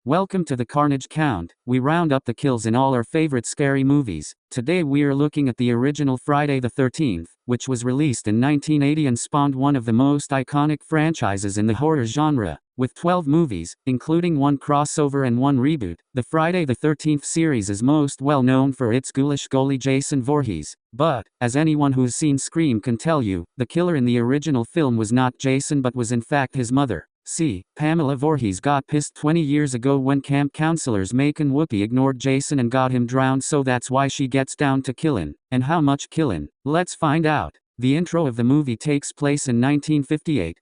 Welcome to the Carnage Count. We round up the kills in all our favorite scary movies. Today we're looking at the original Friday the 13th, which was released in 1980 and spawned one of the most iconic franchises in the horror genre. With 12 movies, including one crossover and one reboot, the Friday the 13th series is most well known for its ghoulish goalie Jason Voorhees. But, as anyone who's seen Scream can tell you, the killer in the original film was not Jason but was in fact his mother. See, Pamela Voorhees got pissed 20 years ago when camp counselors Mike and Whoopi ignored Jason and got him drowned, so that's why she gets down to killin'. And how much killin'? Let's find out. The intro of the movie takes place in 1958,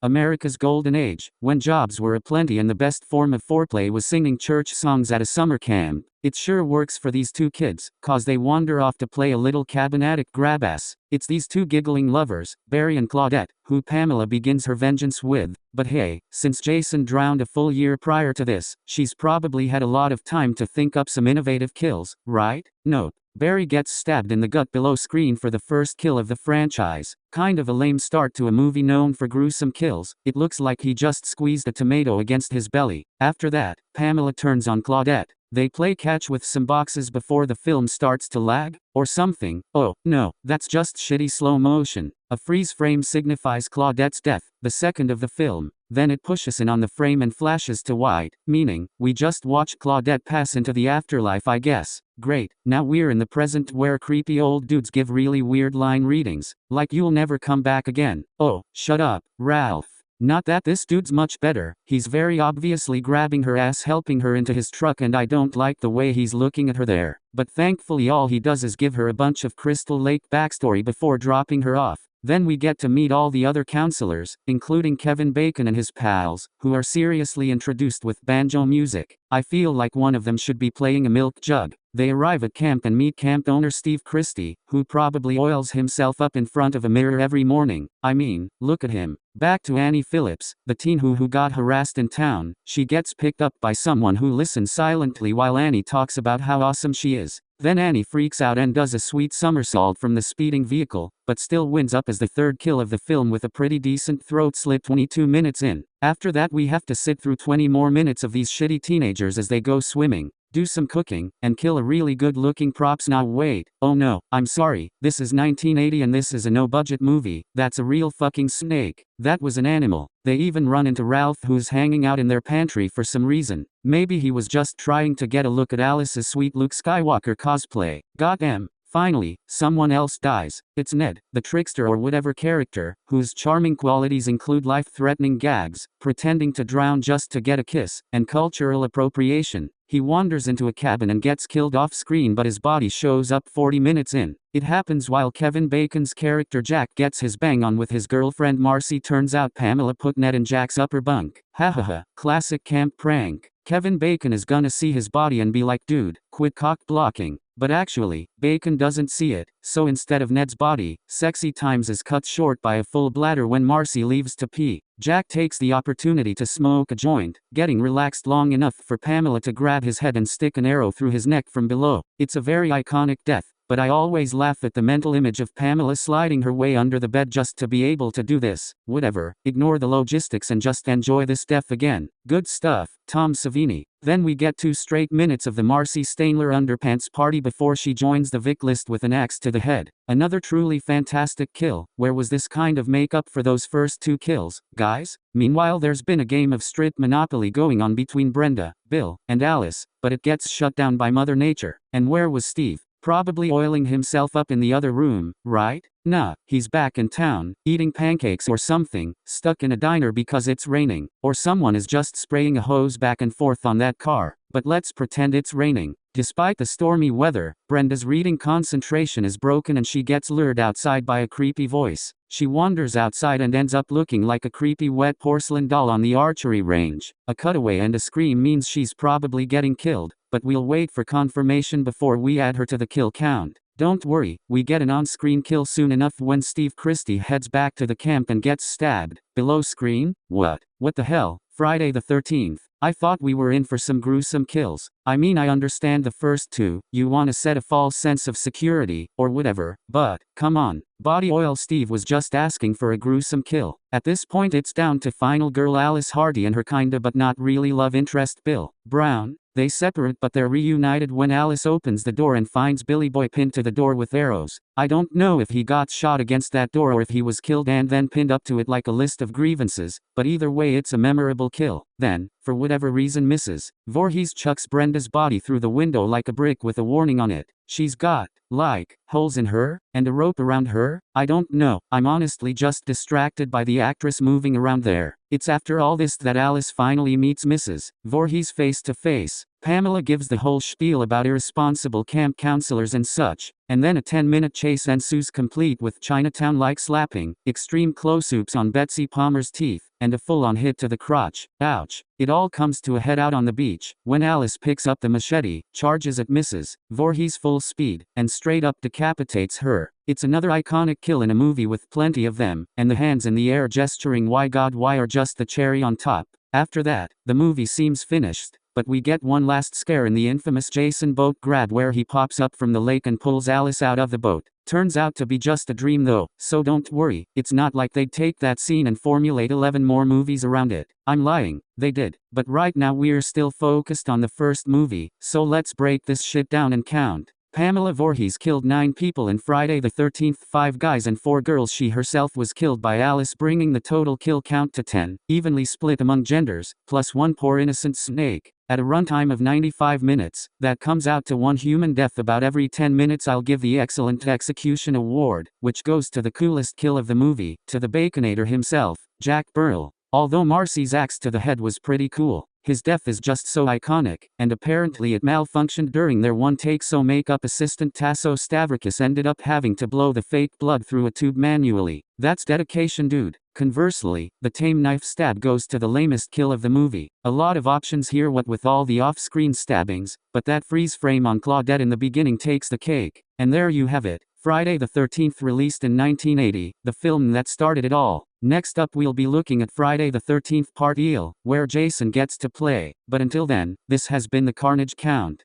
America's golden age, when jobs were aplenty and the best form of foreplay was singing church songs at a summer camp. It sure works for these two kids, cause they wander off to play a little cabin attic grab-ass. It's these two giggling lovers, Barry and Claudette, who Pamela begins her vengeance with. But hey, since Jason drowned a full year prior to this, she's probably had a lot of time to think up some innovative kills, right? Nope. Barry gets stabbed in the gut below screen for the first kill of the franchise. Kind of a lame start to a movie known for gruesome kills. It looks like he just squeezed a tomato against his belly. After that, Pamela turns on Claudette. They play catch with some boxes before the film starts to lag, or something. Oh, no, that's just shitty slow motion. A freeze frame signifies Claudette's death, the second of the film. Then it pushes in on the frame and flashes to white, meaning, we just watched Claudette pass into the afterlife, I guess. Great, now we're in the present where creepy old dudes give really weird line readings, like you'll never come back again. Oh, shut up, Ralph. Not that this dude's much better, he's very obviously grabbing her ass, helping her into his truck, and I don't like the way he's looking at her there. But thankfully all he does is give her a bunch of Crystal Lake backstory before dropping her off. Then we get to meet all the other counselors, including Kevin Bacon and his pals, who are seriously introduced with banjo music. I feel like one of them should be playing a milk jug. They arrive at camp and meet camp owner Steve Christy, who probably oils himself up in front of a mirror every morning. I mean, look at him. Back to Annie Phillips, the teen who got harassed in town. She gets picked up by someone who listens silently while Annie talks about how awesome she is. Then Annie freaks out and does a sweet somersault from the speeding vehicle, but still wins up as the third kill of the film with a pretty decent throat slit 22 minutes in. After that we have to sit through 20 more minutes of these shitty teenagers as they go swimming, do some cooking, and kill a really good-looking props. Now wait, oh no, I'm sorry, this is 1980 and this is a no-budget movie. That's a real fucking snake. That was an animal. They even run into Ralph, who's hanging out in their pantry for some reason. Maybe he was just trying to get a look at Alice's sweet Luke Skywalker cosplay. Goddamn. Finally, someone else dies. It's Ned, the trickster or whatever character, whose charming qualities include life-threatening gags, pretending to drown just to get a kiss, and cultural appropriation. He wanders into a cabin and gets killed off-screen, but his body shows up 40 minutes in. It happens while Kevin Bacon's character Jack gets his bang on with his girlfriend Marcie. Turns out Pamela put Ned in Jack's upper bunk. Hahaha, classic camp prank. Kevin Bacon is gonna see his body and be like, dude, quit cock blocking. But actually, Bacon doesn't see it, so instead of Ned's body, sexy times is cut short by a full bladder when Marcie leaves to pee. Jack takes the opportunity to smoke a joint, getting relaxed long enough for Pamela to grab his head and stick an arrow through his neck from below. It's a very iconic death, but I always laugh at the mental image of Pamela sliding her way under the bed just to be able to do this. Whatever, ignore the logistics and just enjoy this death again. Good stuff, Tom Savini. Then we get 2 straight minutes of the Marcie Stainler underpants party before she joins the Vic list with an axe to the head. Another truly fantastic kill. Where was this kind of makeup for those first 2 kills, guys? Meanwhile there's been a game of strip Monopoly going on between Brenda, Bill, and Alice, but it gets shut down by Mother Nature. And where was Steve? Probably oiling himself up in the other room, right? Nah, he's back in town, eating pancakes or something, stuck in a diner because it's raining, or someone is just spraying a hose back and forth on that car. But let's pretend it's raining. Despite the stormy weather, Brenda's reading concentration is broken and she gets lured outside by a creepy voice. She wanders outside and ends up looking like a creepy wet porcelain doll on the archery range. A cutaway and a scream means she's probably getting killed, but we'll wait for confirmation before we add her to the kill count. Don't worry, we get an on-screen kill soon enough when Steve Christy heads back to the camp and gets stabbed. Below screen? What the hell? Friday the 13th. I thought we were in for some gruesome kills. I mean, I understand the first two, you want to set a false sense of security, or whatever, but, come on. Body Oil Steve was just asking for a gruesome kill. At this point it's down to final girl Alice Hardy and her kinda but not really love interest Bill Brown. They separate but they're reunited when Alice opens the door and finds Billy Boy pinned to the door with arrows. I don't know if he got shot against that door or if he was killed and then pinned up to it like a list of grievances, but either way it's a memorable kill. Then, for whatever reason Mrs. Voorhees chucks Brenda's body through the window like a brick with a warning on it. She's got, like, holes in her, and a rope around her? I don't know, I'm honestly just distracted by the actress moving around there. It's after all this that Alice finally meets Mrs. Voorhees face to face. Pamela gives the whole spiel about irresponsible camp counselors and such, and then a 10-minute chase ensues complete with Chinatown-like slapping, extreme close-ups on Betsy Palmer's teeth, and a full-on hit to the crotch. Ouch. It all comes to a head out on the beach, when Alice picks up the machete, charges at Mrs. Voorhees full speed, and straight up decapitates her. It's another iconic kill in a movie with plenty of them, and the hands in the air gesturing "Why God why" are just the cherry on top. After that, the movie seems finished. But we get one last scare in the infamous Jason boat grab where he pops up from the lake and pulls Alice out of the boat. Turns out to be just a dream though, so don't worry, it's not like they'd take that scene and formulate 11 more movies around it. I'm lying, they did. But right now we're still focused on the first movie, so let's break this shit down and count. Pamela Voorhees killed 9 people in Friday the 13th, 5 guys and 4 girls. She herself was killed by Alice, bringing the total kill count to 10, evenly split among genders, plus 1 poor innocent snake. At a runtime of 95 minutes, that comes out to 1 human death about every 10 minutes. I'll give the Excellent Execution Award, which goes to the coolest kill of the movie, to the Baconator himself, Jack Burrell. Although Marcie's axe to the head was pretty cool, his death is just so iconic, and apparently it malfunctioned during their one take, so makeup assistant Tasso Stavrakis ended up having to blow the fake blood through a tube manually. That's dedication, dude. Conversely, the Tame knife stab goes to the lamest kill of the movie. A lot of options here what with all the off-screen stabbings, but that freeze frame on Claudette in the beginning takes the cake. And there you have it. Friday the 13th, released in 1980, the film that started it all. Next up we'll be looking at Friday the 13th Part Eel, where Jason gets to play. But until then, this has been the Carnage Count.